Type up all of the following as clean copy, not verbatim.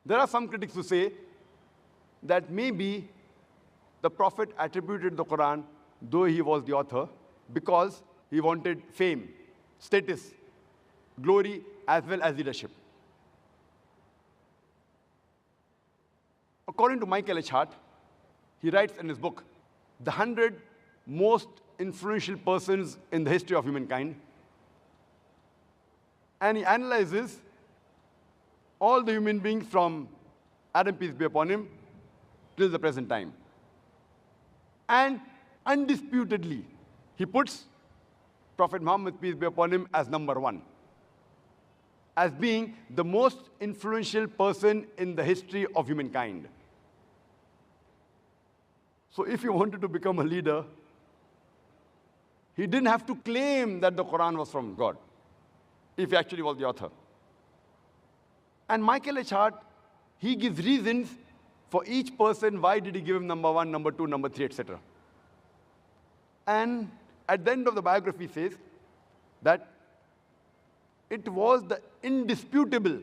There are some critics who say that maybe the Prophet attributed the Qur'an, though he was the author, because he wanted fame, status, glory, as well as leadership. According to Michael H. Hart, he writes in his book, The 100 Most Influential Persons in the History of Humankind, and he analyzes all the human beings from Adam, peace be upon him, till the present time. And undisputedly, he puts Prophet Muhammad, peace be upon him, as number one, as being the most influential person in the history of humankind. So if he wanted to become a leader, he didn't have to claim that the Quran was from God, if he actually was the author. And Michael H. Hart, he gives reasons for each person, why did he give him number one, number two, number three, etc. And at the end of the biography says that it was the indisputable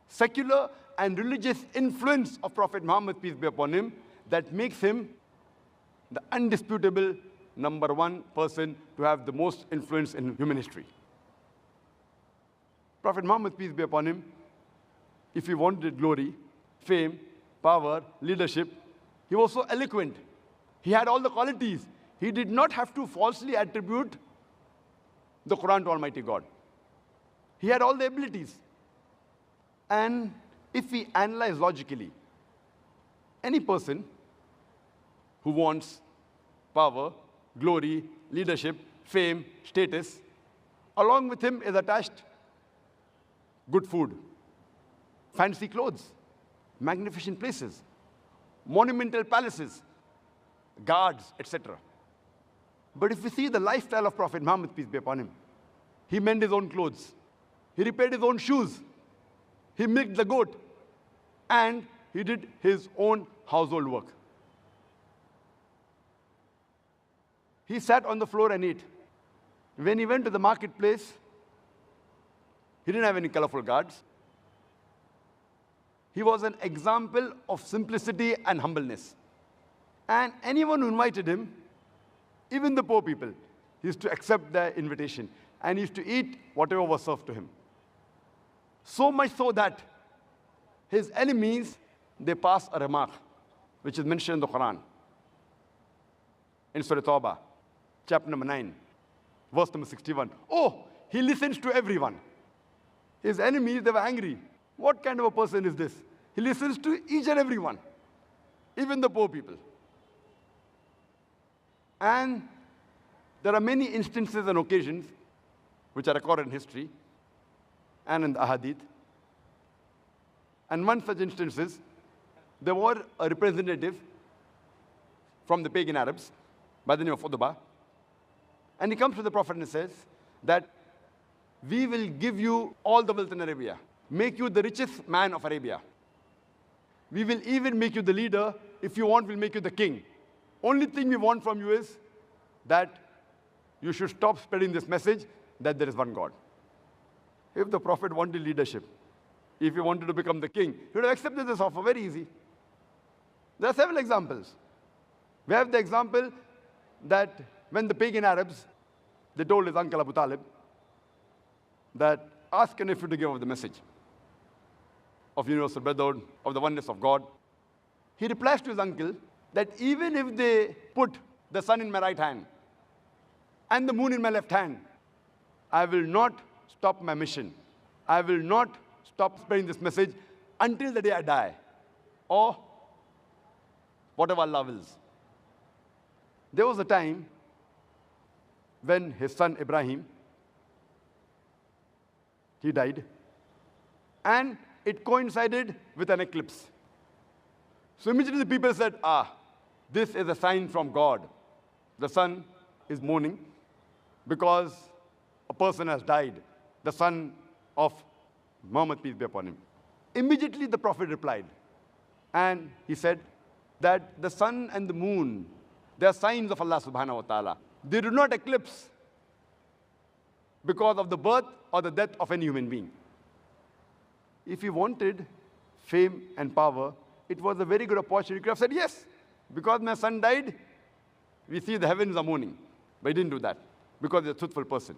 secular and religious influence of Prophet Muhammad, peace be upon him, that makes him the undisputable number one person to have the most influence in human history. Prophet Muhammad, peace be upon him, if he wanted glory, fame, power, leadership, he was so eloquent. He had all the qualities. He did not have to falsely attribute the Quran to Almighty God. He had all the abilities. And if we analyze logically, any person who wants power, glory, leadership, fame, status, along with him is attached good food, fancy clothes, magnificent places, monumental palaces, guards, etc. But if we see the lifestyle of Prophet Muhammad, peace be upon him, he mended his own clothes, he repaired his own shoes, he milked the goat, and he did his own household work. He sat on the floor and ate. When he went to the marketplace, he didn't have any colorful guards. He was an example of simplicity and humbleness. And anyone who invited him, even the poor people, he used to accept their invitation and he used to eat whatever was served to him. So much so that his enemies, they passed a remark, which is mentioned in the Quran, in Surah Tawbah, chapter number 9, verse number 61. Oh, he listens to everyone. His enemies, they were angry. What kind of a person is this? He listens to each and everyone, even the poor people. And there are many instances and occasions which are recorded in history and in the Ahadith. And one such instance is, there was a representative from the pagan Arabs by the name of pbuh, and he comes to the Prophet and says that we will give you all the wealth in Arabia, make you the richest man of Arabia. We will even make you the leader. If you want, we'll make you the king. Only thing we want from you is that you should stop spreading this message that there is one God. If the Prophet wanted leadership, if he wanted to become the king, he would have accepted this offer very easy. There are several examples. We have the example that when the pagan Arabs, they told his uncle Abu Talib that ask an nephew to give up the message of universal brotherhood, of the oneness of God. He replies to his uncle that even if they put the sun in my right hand and the moon in my left hand, I will not stop my mission. I will not stop spreading this message until the day I die, or whatever Allah wills. There was a time when his son Ibrahim, he died, and it coincided with an eclipse. So immediately the people said, this is a sign from God. The sun is mourning because a person has died, the son of Muhammad, peace be upon him. Immediately the Prophet replied, and he said that the sun and the moon, they are signs of Allah subhanahu wa ta'ala. They do not eclipse because of the birth or the death of any human being. if he wanted fame and power, it was a very good opportunity. He could have said, yes, because my son died, we see the heavens are mourning. But he didn't do that, because he's a truthful person.